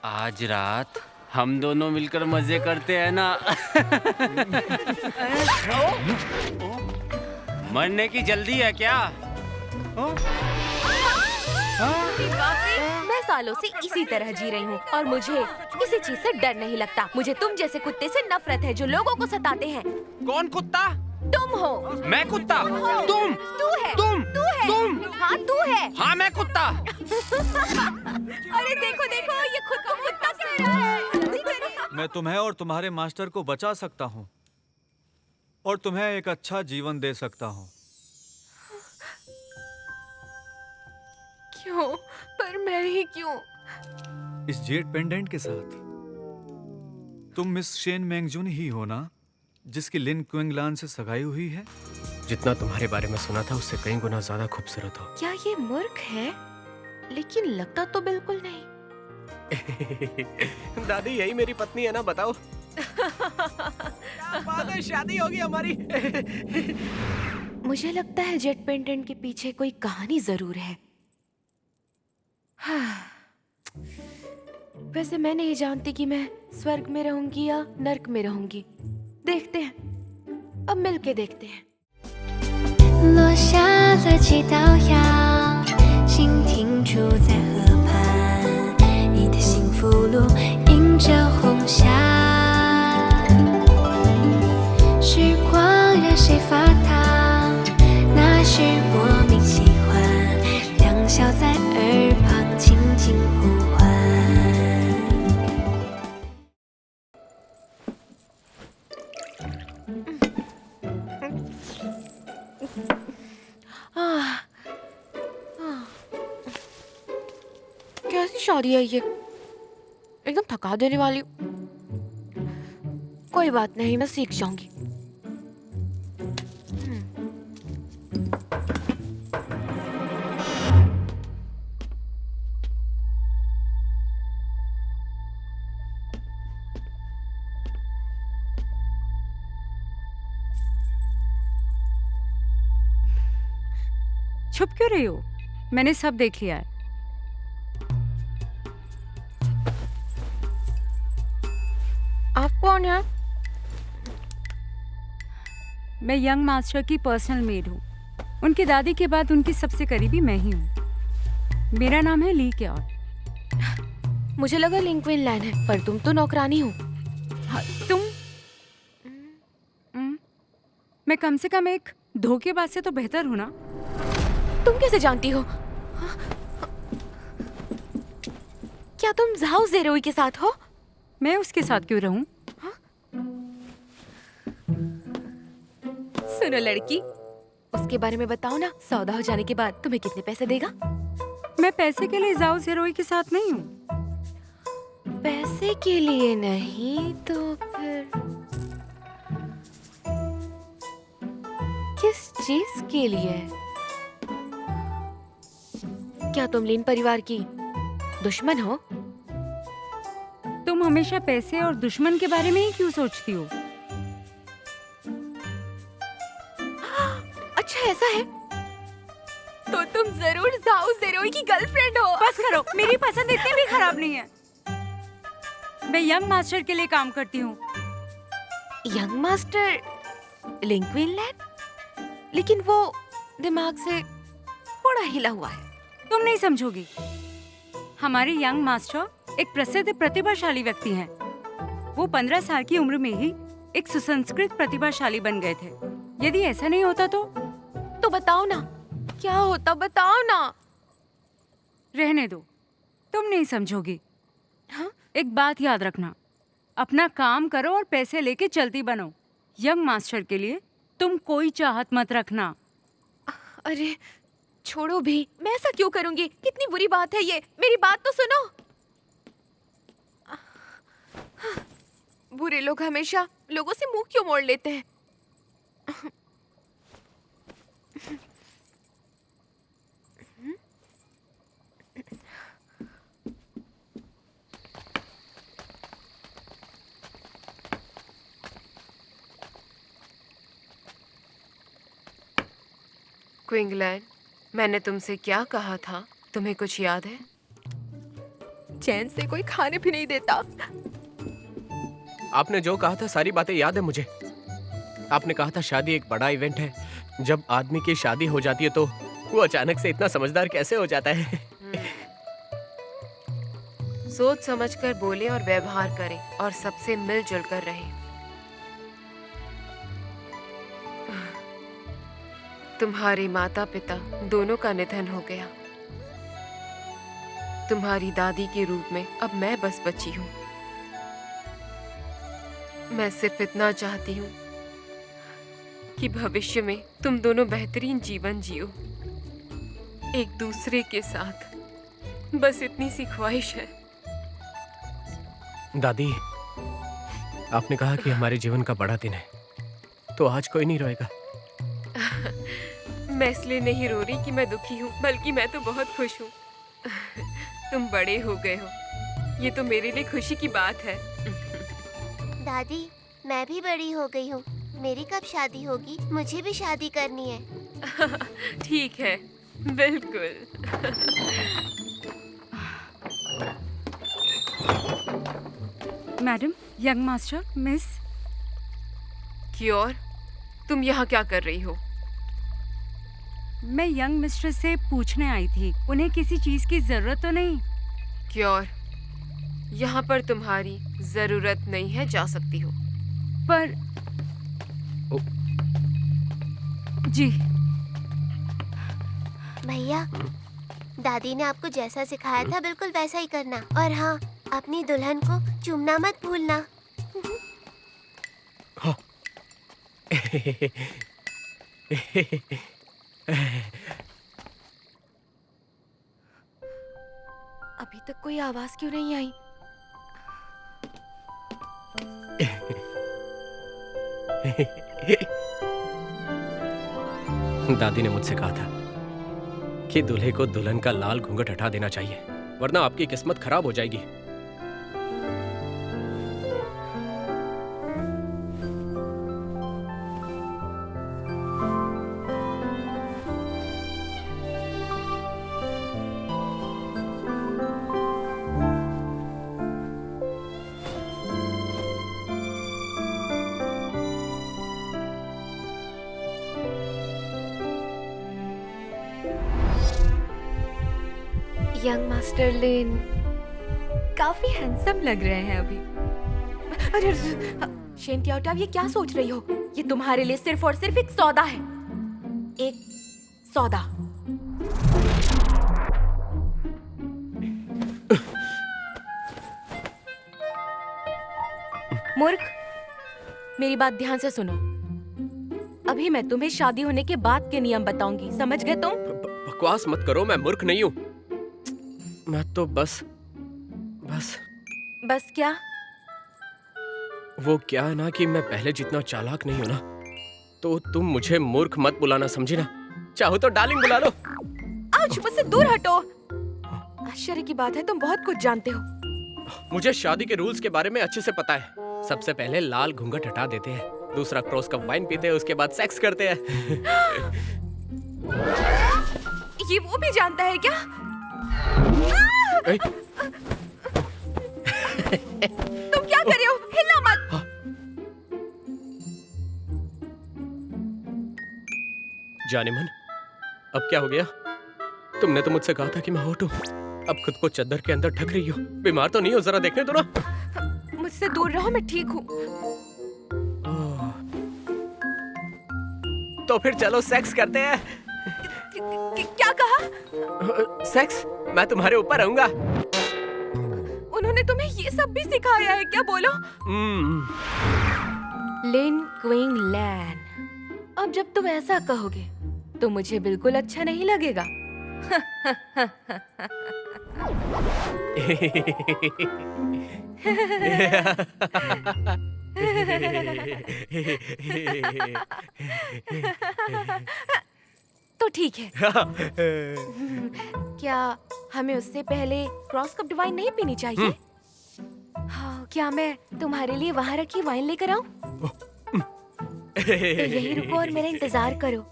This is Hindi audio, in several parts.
आज रात हम दोनों मिलकर मजे करते हैं ना। मरने की जल्दी है क्या? मैं सालों से इसी तरह जी रही हूँ और मुझे किसी चीज से डर नहीं लगता। मुझे तुम जैसे कुत्ते से नफरत है जो लोगों को सताते हैं। कौन कुत्ता? तुम हो। मैं कुत्ता? तुम? तू है। तुम? तू है। तुम? हाँ तू है। हाँ मैं कुत्ता। अरे देखो देखो ये खुद को कुत्ता कह रहा है। जल्दी करिए। मैं तुम्हें और तुम्हारे मास्टर को बचा सकता हूँ और तुम्हें एक अच्छा जीवन दे सकता हूँ। क्यों? पर मैं ही क्यों? इस जेड पेंडेंट के साथ। तुम मिस शेन मेंगजुन ही हो ना, जिसकी लिन क्विंगलान से सगाई हुई है? जितना तुम्हारे बारे में सुना था उससे कई गुना ज्यादा खूबसूरत हो। क्या ये मूर्ख है? लेकिन लगता तो बिल्कुल नहीं। दादी यही मेरी पत्नी है ना, बताओ। क्या बात है, शादी होगी हमारी। मुझे लगता है जेट पेंडेंट के पीछे कोई कहानी जरूर है। वैसे मैं नहीं जानती कि मैं स्वर्ग में रहूंगी या नर्क में रहूंगी। देखते हैं, अब मिलके देखते हैं। 落下了几道阳，心停驻在河畔，你的幸福路映着红霞，时光让谁发烫？那是莫名喜欢，两小在耳旁轻轻呼唤。 कैसी शादी है ये? एकदम थका देने वाली। कोई बात नहीं, मैं सीख जाऊंगी। छुप क्यों रही हो? मैंने सब देख लिया है। आप कौन है? मैं यंग मास्टर की पर्सनल मेड हूँ। उनकी दादी के बाद उनकी सबसे करीबी मैं ही हूँ। मेरा नाम है ली क्योर। मुझे लगा लिंक्विन लैन है, पर तुम तो नौकरानी हो। तुम मैं कम से कम एक धोखेबाज से तो बेहतर हूँ ना। तुम कैसे जानती हो? क्या तुम झाओ ज़ेरोई के साथ हो? मैं उसके साथ क्यों रहूं? सुनो लड़की, उसके बारे में बताओ ना। सौदा हो जाने के बाद तुम्हें कितने पैसे देगा? मैं पैसे के लिए जाओ ज़ेरोई के साथ नहीं हूँ। पैसे के लिए नहीं तो फिर किस चीज के लिए? क्या तुम लिन परिवार की दुश्मन हो? तुम हमेशा पैसे और दुश्मन के बारे में ही क्यों सोचती हो? अच्छा ऐसा है? तो तुम जरूर जाओ ज़ेरोई की गर्लफ्रेंड हो। बस करो, मेरी पसंद इतनी भी खराब नहीं है। मैं यंग मास्टर के लिए काम करती हूँ। यंग मास्टर लिंक्विन लैन? लेकिन वो दिमाग से थोड़ा हिला हुआ है। तुम नहीं समझोगी। हमारे यंग मास्टर एक प्रसिद्ध प्रतिभाशाली व्यक्ति हैं। वो 15 साल की उम्र में ही एक सुसंस्कृत प्रतिभाशाली बन गए थे। यदि ऐसा नहीं होता तो बताओ ना, क्या होता बताओ ना। रहने दो, तुम नहीं समझोगी। हाँ? एक बात याद रखना, अपना काम करो और पैसे लेके चलती बनो। यंग मास्टर के लिए तुम कोई चाहत मत रखना। अरे छोड़ो भी, मैं ऐसा क्यों करूंगी? कितनी बुरी बात है ये। मेरी बात तो सुनो। बुरे लोग हमेशा लोगों से मुंह क्यों मोड़ लेते हैं? क्विंगलैन, मैंने तुमसे क्या कहा था? तुम्हें कुछ याद है? चैन से कोई खाने भी नहीं देता। आपने जो कहा था सारी बातें याद है मुझे। आपने कहा था शादी एक बड़ा इवेंट है। जब आदमी की शादी हो जाती है तो वो अचानक से इतना समझदार कैसे हो जाता है? सोच समझकर बोले और व्यवहार करें और सबसे मिलजुल कर रहें। तुम्हारे माता पिता दोनों का निधन हो गया। तुम्हारी दादी के रूप में अब मैं बस बची हूँ। मैं सिर्फ इतना चाहती हूँ कि भविष्य में तुम दोनों बेहतरीन जीवन जियो एक दूसरे के साथ। बस इतनी सी ख्वाहिश है। दादी, आपने कहा कि हमारे जीवन का बड़ा दिन है, तो आज कोई नहीं रोएगा। मैं इसलिए नहीं रो रही कि मैं दुखी हूँ, बल्कि मैं तो बहुत खुश हूँ। तुम बड़े हो गए हो, ये तो मेरे लिए खुशी की बात है। दादी, मैं भी बड़ी हो गई हूँ। मेरी कब शादी होगी? मुझे भी शादी करनी है। ठीक है, बिल्कुल। Madam, young master, miss. Cure, तुम यहाँ क्या कर रही हो? मैं यंग मिस्ट्रेस से पूछने आई थी, उन्हें किसी चीज की जरूरत तो नहीं? क्योर, यहाँ पर तुम्हारी जरूरत नहीं है, जा सकती हो। पर जी भैया, दादी ने आपको जैसा सिखाया था बिल्कुल वैसा ही करना। और हाँ, अपनी दुल्हन को चूमना मत भूलना। अभी तक कोई आवाज क्यों नहीं आई? दादी ने मुझसे कहा था कि दूल्हे को दुल्हन का लाल घूंघट हटा देना चाहिए, वरना आपकी किस्मत खराब हो जाएगी। यंग मास्टर लिन काफी हैंडसम लग रहे हैं अभी। अरे शेन ट्याओटाव, ये क्या सोच रही हो? ये तुम्हारे लिए सिर्फ और सिर्फ एक सौदा है, एक सौदा। मूर्ख, मेरी बात ध्यान से सुनो। अभी मैं तुम्हें शादी होने के बाद के नियम बताऊंगी, समझ गए तुम? बकवास मत करो, मैं मूर्ख नहीं हूँ। मैं तो बस क्या? वो क्या है ना कि मैं पहले जितना चालाक नहीं हूँ ना, तो तुम मुझे मूर्ख मत बुलाना, समझी ना? चाहो तो डार्लिंग बुला लो। आज मुझसे दूर हटो। आश्चर्य की बात है, तुम बहुत कुछ जानते हो। मुझे शादी के रूल्स के बारे में अच्छे से पता है। सबसे पहले लाल घूंघट हटा देते हैं, दूसरा क्रॉस कप वाइन पीते हैं, उसके बाद सेक्स करते हैं। ये वो भी जानता है क्या? तुम क्या कर रहे हो? हिलना मत। जाने मन, अब क्या हो गया? तुमने तो मुझसे कहा था कि मैं हॉट हूँ, अब खुद को चद्दर के अंदर ढक रही हो। बीमार तो नहीं हो? जरा देखने दो ना। मुझसे दूर रहो, मैं ठीक हूँ। तो फिर चलो सेक्स करते हैं। क्या कहा? सेक्स? मैं तुम्हारे ऊपर रहूंगा। उन्होंने तुम्हें ये सब भी सिखाया है क्या? बोलो। लिन क्विंग लैन, अब जब तुम ऐसा कहोगे तो मुझे बिल्कुल अच्छा नहीं लगेगा। तो ठीक है। क्या हमें उससे पहले क्रॉस कप वाइन नहीं पीनी चाहिए? हाँ, क्या मैं तुम्हारे लिए वहाँ रखी वाइन लेकर आऊं? तो यही रुको और मेरा इंतजार करो।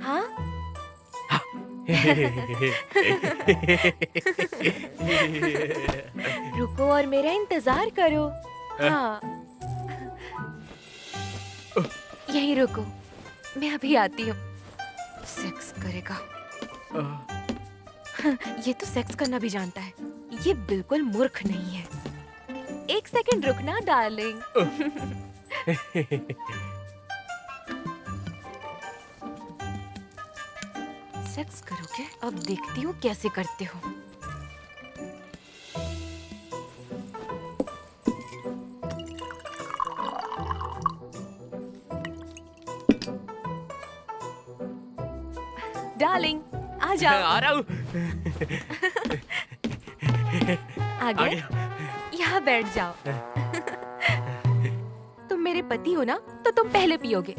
हाँ? रुको और मेरा इंतजार करो। हाँ, यहीं रुको, मैं अभी आती हूँ। सेक्स करेगा। ये तो सेक्स करना भी जानता है। ये बिल्कुल मूर्ख नहीं है। एक सेकंड रुकना डार्लिंग। सेक्स करोगे? अब देखती हूँ कैसे करते हो। डार्लिंग, आ जाओ। आ रहा हूँ। आ गए? यहाँ बैठ जाओ। तुम मेरे पति हो ना, तो तुम पहले पियोगे।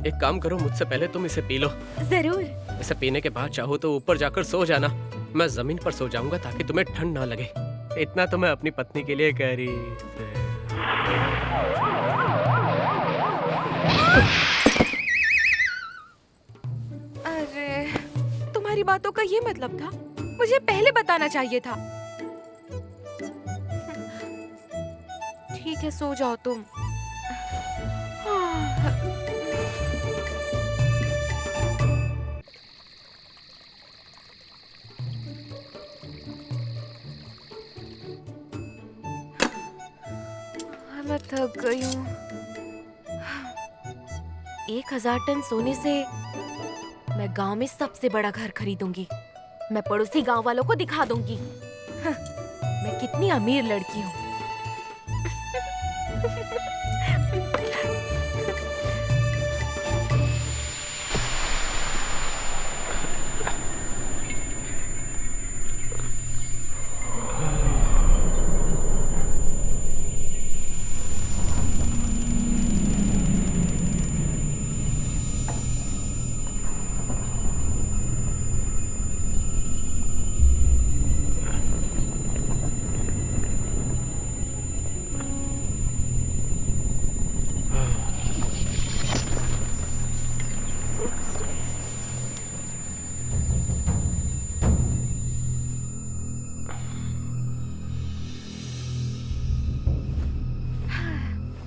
एक काम करो, मुझसे पहले तुम इसे पी लो। जरूर। इसे पीने के बाद चाहो तो ऊपर जाकर सो जाना। मैं जमीन पर सो जाऊंगा ताकि तुम्हें ठंड ना लगे। इतना तो मैं अपनी पत्नी के लिए करी। अरे, तुम्हारी बातों का ये मतलब था? मुझे पहले बताना चाहिए था। ठीक है, सो जाओ तुम। मैं थक गई हूँ। 1000 टन सोने से मैं गांव में सबसे बड़ा घर खरीदूंगी। मैं पड़ोसी गांव वालों को दिखा दूंगी मैं कितनी अमीर लड़की हूँ।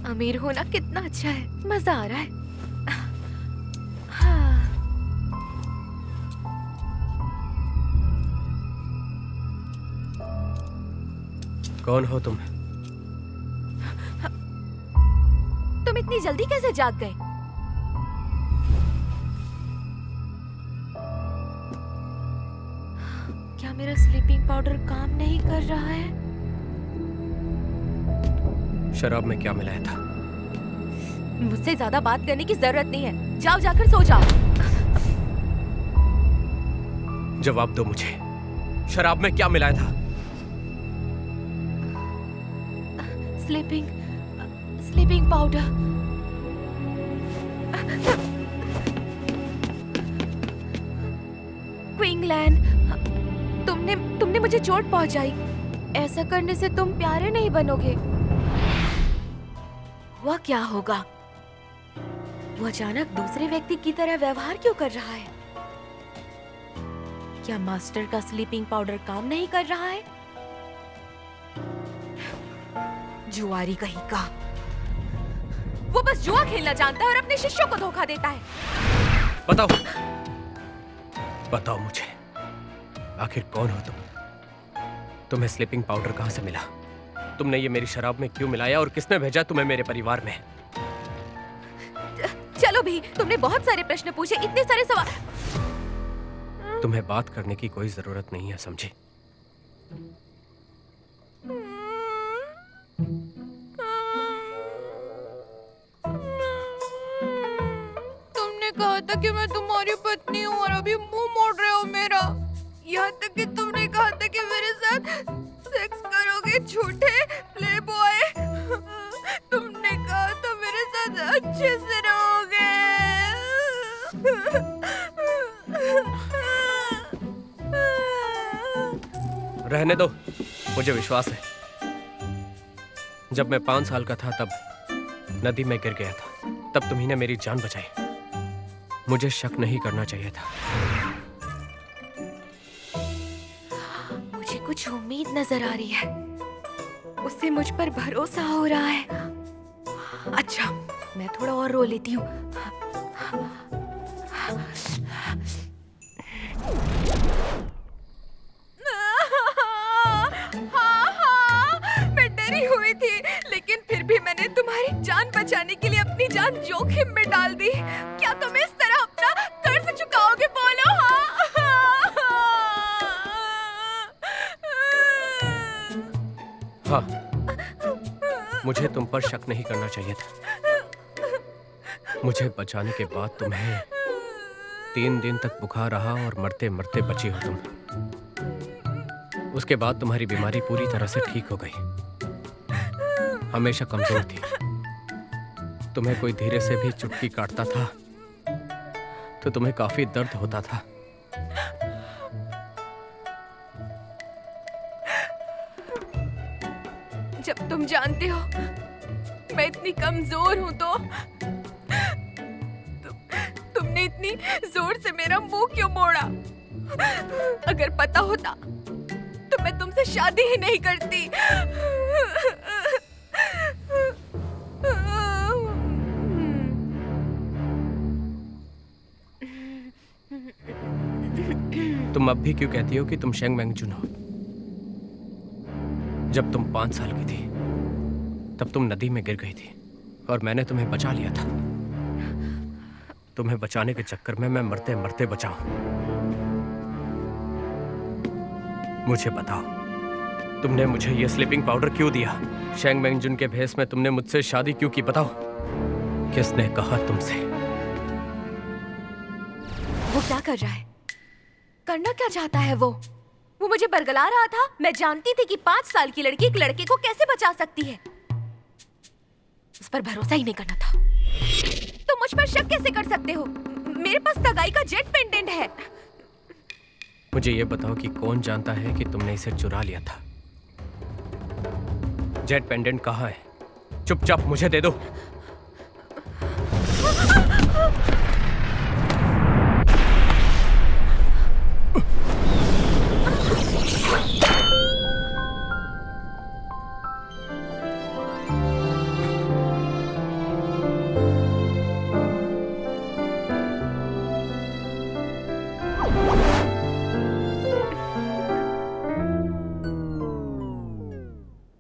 अमीर होना कितना अच्छा है, मजा आ रहा है। हाँ। कौन हो तुम? तुम इतनी जल्दी कैसे जाग गए? क्या मेरा स्लीपिंग पाउडर काम नहीं कर रहा है? शराब में क्या मिलाया था? मुझसे ज्यादा बात करने की जरूरत नहीं है। जाओ, जाकर सो जाओ। जवाब दो मुझे, शराब में क्या मिलाया था? Sleeping powder. क्विंगलैंड, तुमने मुझे चोट पहुंचाई। ऐसा करने से तुम प्यारे नहीं बनोगे। वह क्या होगा? वो अचानक दूसरे व्यक्ति की तरह व्यवहार क्यों कर रहा है? क्या मास्टर का स्लीपिंग पाउडर काम नहीं कर रहा है? जुआरी कहीं का। वो बस जुआ खेलना जानता है और अपने शिष्यों को धोखा देता है। बताओ मुझे, आखिर कौन हो तुम? तुम्हें स्लीपिंग पाउडर कहां से मिला? तुमने ये मेरी शराब में क्यों मिलाया और किसने भेजा तुम्हें मेरे परिवार में? चलो भी, तुमने बहुत सारे प्रश्न पूछे, इतने सारे सवाल। तुम्हें बात करने की कोई जरूरत नहीं है, समझी? तुमने कहा था कि मैं तुम्हारी पत्नी हूँ और अभी मुंह मोड़ रहे हो मेरा। यहाँ तक कि तुमने कहा था कि मेरे साथ सेक्स करोगे, झूठे प्लेबॉय। तुमने कहा था मेरे साथ अच्छे से रहोगे। रहने दो, मुझे विश्वास है। जब मैं 5 साल का था तब नदी में गिर गया था, तब तुम्ही ने मेरी जान बचाई। मुझे शक नहीं करना चाहिए था। मुझे कुछ उम्मीद नजर आ रही है, उससे मुझ पर भरोसा हो रहा है। अच्छा, मैं थोड़ा और रो लेती हूँ। मैं डरी हुई थी, लेकिन फिर भी मैंने तुम्हारी जान बचाने के लिए अपनी जान जोखिम में डाल दी। क्या तुम इस तरह अपना कर्ज चुकाओगे? बोलो। हाँ, मुझे तुम पर शक नहीं करना चाहिए था। मुझे बचाने के बाद तुम्हें 3 दिन तक बुखार रहा और मरते मरते बची हो तुम। उसके बाद तुम्हारी बीमारी पूरी तरह से ठीक हो गई। हमेशा कमजोर थी, तुम्हें कोई धीरे से भी चुटकी काटता था तो तुम्हें काफी दर्द होता था। जब तुम जानते हो मैं इतनी कमजोर हूं तो तुमने इतनी जोर से मेरा मुंह क्यों मोड़ा? अगर पता होता तो मैं तुमसे शादी ही नहीं करती। तुम अब भी क्यों कहती हो कि तुम शेंग मेंगजुन हो? जब तुम 5 साल की थी तब तुम नदी में गिर गई थी और मैंने तुम्हें बचा लिया था। तुम्हें बचाने के चक्कर में मैं मरते मरते बचा हूं। मुझे बताओ, तुमने मुझे ये स्लीपिंग पाउडर क्यों दिया? शेंग मेंगजुन के भेष में तुमने मुझसे शादी क्यों की? बताओ, किसने कहा तुमसे? वो क्या कर रहा है? करना क्या चाहता है वो मुझे बरगला रहा था। मैं जानती थी कि 5 साल की लड़की एक लड़के को कैसे बचा सकती है। उस पर भरोसा ही नहीं करना था। तुम मुझ पर शक कैसे कर सकते हो? मेरे पास सगाई का जेट पेंडेंट है। मुझे ये बताओ कि कौन जानता है कि तुमने इसे चुरा लिया था? जेट पेंडेंट कहाँ है? चुपचाप मुझे दे दो।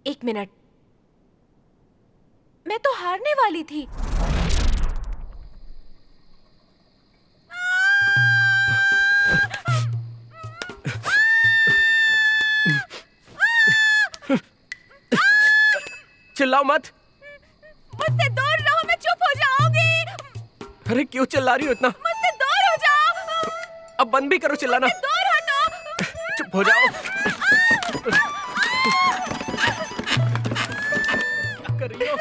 एक मिनट, मैं तो हारने वाली थी। चिल्लाओ मत। मुझसे दूर रहो, मैं चुप हो जाऊंगी। अरे क्यों चिल्ला रही हो इतना? मुझसे दूर हो जाओ। अब बंद भी करो चिल्लाना। दूर हटो। चुप हो जाओ। क्या कर रही हो?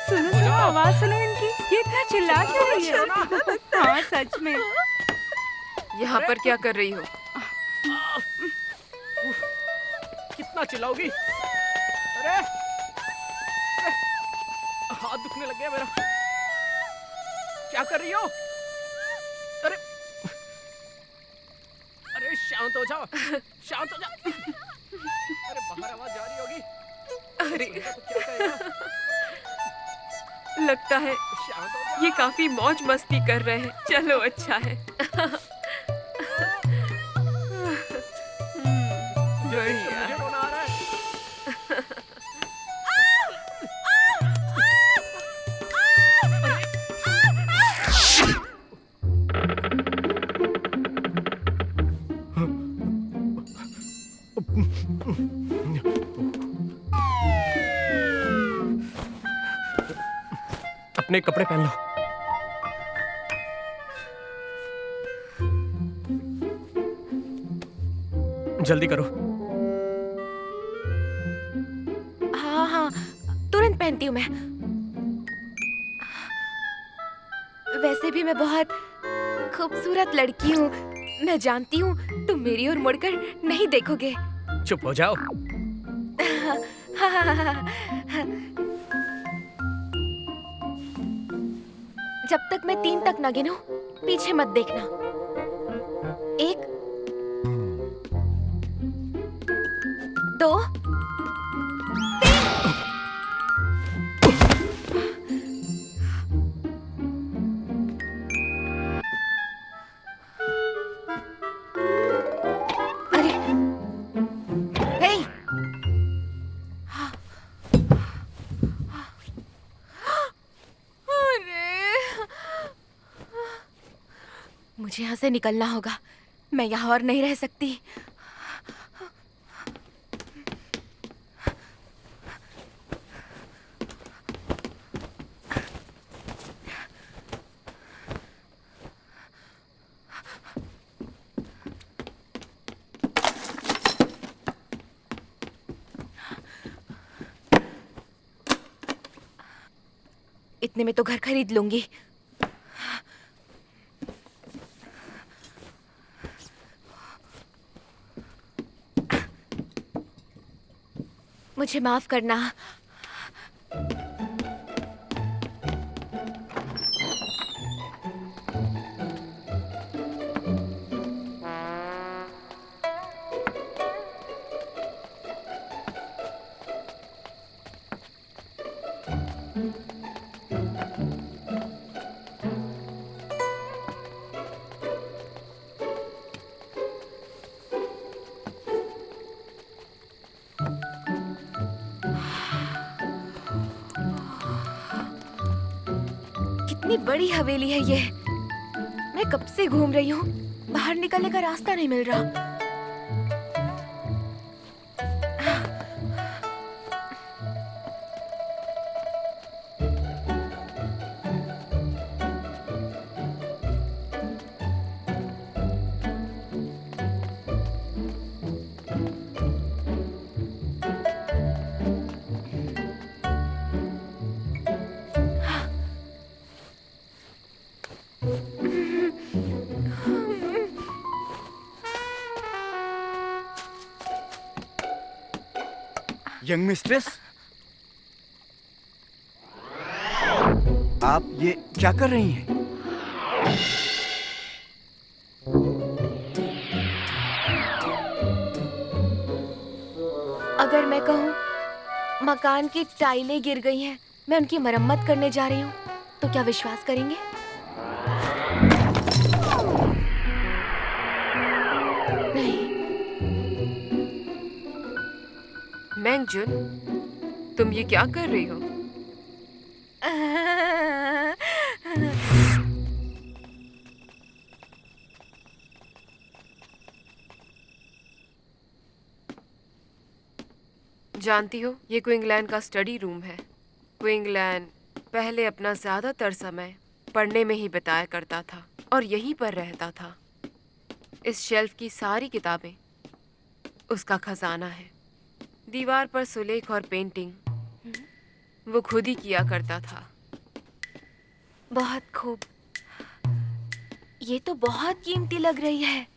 सुनो सुनो, आवाज सुनो इनकी। ये इतना चिल्ला क्यों रही है? हाँ सच में। यहाँ पर क्या कर रही हो? कितना चिल्लाओगी? अरे हाथ दुखने लग गया मेरा। क्या कर रही हो? अरे अरे शांत हो जाओ, शांत हो जाओ। अरे बाहर आवाज जा रही होगी। अरे तो क्या करेगा? लगता है शांत हो जाओ। ये काफी मौज मस्ती कर रहे हैं। चलो अच्छा है। बढ़िया। मुझे रोना आ रहा है। अपने कपड़े पहन लो। जल्दी करो। हाँ हाँ, तुरंत पहनती हूँ मैं। वैसे भी मैं बहुत खूबसूरत लड़की हूँ, मैं जानती हूँ तुम मेरी ओर मुड़कर नहीं देखोगे। चुप हो जाओ। जब तक मैं 3 तक न गिनूं, पीछे मत देखना। 1 2 अरे हे मुझे यहाँ से निकलना होगा। मैं यहाँ और नहीं रह सकती। इतने में तो घर खरीद लूंगी। मुझे माफ करना। कितनी बड़ी हवेली है ये। मैं कब से घूम रही हूँ, बाहर निकलने का रास्ता नहीं मिल रहा। यंग मिस्ट्रेस, आप ये क्या कर रही हैं? अगर मैं कहूँ मकान की टाइलें गिर गई हैं, मैं उनकी मरम्मत करने जा रही हूँ, तो क्या विश्वास करेंगे? नहीं। मैंगजुन, तुम ये क्या कर रही हो? जानती हो, ये क्विंगलैन का स्टडी रूम है। क्विंगलैन पहले अपना ज्यादातर समय पढ़ने में ही बिताया करता था और यहीं पर रहता था। इस शेल्फ की सारी किताबें उसका खजाना है। दीवार पर सुलेख और पेंटिंग वो खुद ही किया करता था। बहुत खूब। ये तो बहुत कीमती लग रही है।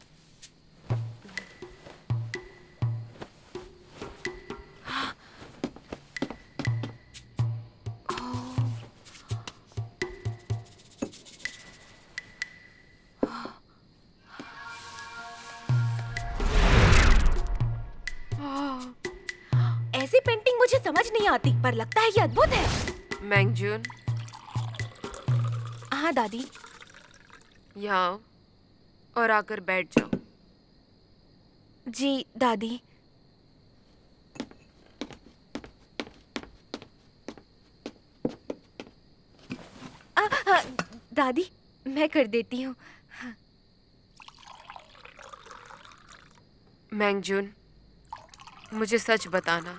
ऐसी पेंटिंग मुझे समझ नहीं आती, पर लगता है ये अद्भुत है। मैंगजुन, हाँ दादी। यहाँ आओ और आकर बैठ जाओ। जी दादी। दादी, मैं कर देती हूँ। मैंगजुन, मुझे सच बताना,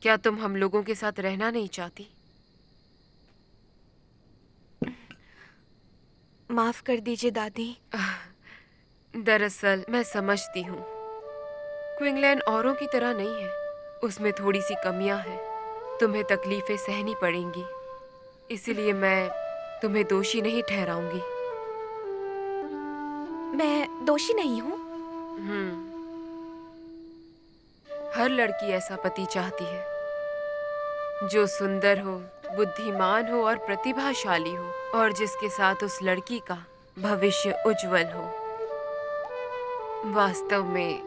क्या तुम हम लोगों के साथ रहना नहीं चाहती? माफ कर दीजिए दादी। दरअसल मैं समझती हूँ, क्विंगलैन औरों की तरह नहीं है। उसमें थोड़ी सी कमियां हैं। तुम्हें तकलीफें सहनी पड़ेंगी, इसलिए मैं तुम्हें दोषी नहीं ठहराऊंगी। मैं दोषी नहीं हूँ। हर लड़की ऐसा पति चाहती है जो सुंदर हो, बुद्धिमान हो और प्रतिभाशाली हो, और जिसके साथ उस लड़की का भविष्य उज्जवल हो। वास्तव में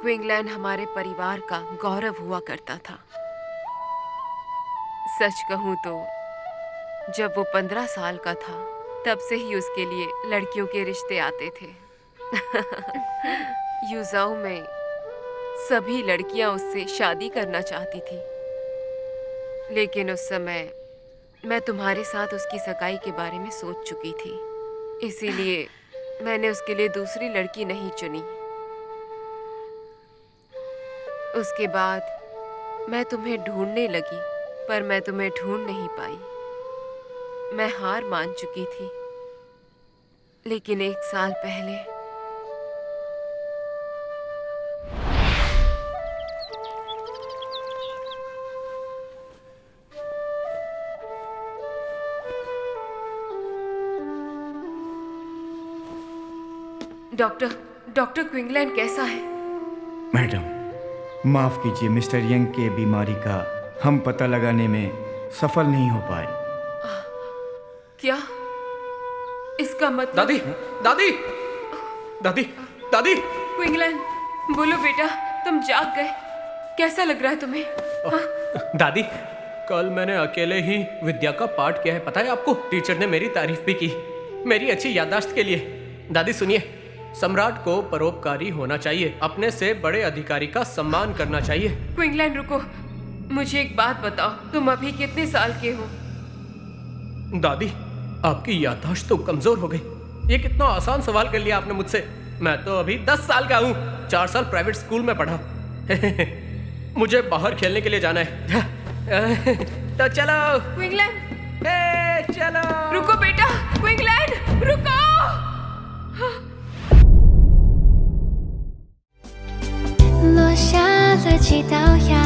क्विंगलैन हमारे परिवार का गौरव हुआ करता था। सच कहूं तो जब वो 15 साल का था तब से ही उसके लिए लड़कियों के रिश्ते आते थे। यूजाऊ में सभी लड़कियां उससे शादी करना चाहती थी, लेकिन उस समय मैं तुम्हारे साथ उसकी सगाई के बारे में सोच चुकी थी, इसीलिए मैंने उसके लिए दूसरी लड़की नहीं चुनी। उसके बाद मैं तुम्हें ढूंढने लगी, पर मैं तुम्हें ढूंढ नहीं पाई। मैं हार मान चुकी थी, लेकिन 1 साल पहले डॉक्टर क्विंगलैन कैसा है? मैडम, माफ कीजिए, मिस्टर यंग के बीमारी का हम पता लगाने में सफल नहीं हो पाए। क्या इसका मतलब? दादी, दादी, दादी, दादी। क्विंगलैन, बोलो बेटा, तुम जाग गए? कैसा लग रहा है तुम्हें? दादी, कल मैंने अकेले ही विद्या का पाठ किया है, पता है आपको? टीचर ने मेरी तारीफ भी की, मेरी अच्छी याददाश्त के लिए। दादी सुनिए, सम्राट को परोपकारी होना चाहिए, अपने से बड़े अधिकारी का सम्मान करना चाहिए। क्विंगलैन रुको, मुझे एक बात बताओ, तुम अभी कितने साल के हो? दादी, आपकी याददाश्त तो कमजोर हो गई। ये कितना आसान सवाल कर लिया आपने मुझसे। मैं तो अभी 10 साल का हूँ, 4 साल प्राइवेट स्कूल में पढ़ा। मुझे बाहर खेलने के लिए जाना है। तो चलो क्विंगलैन, चलो। रुको बेटा, क्विंगलैन रुको। 落下了几道阳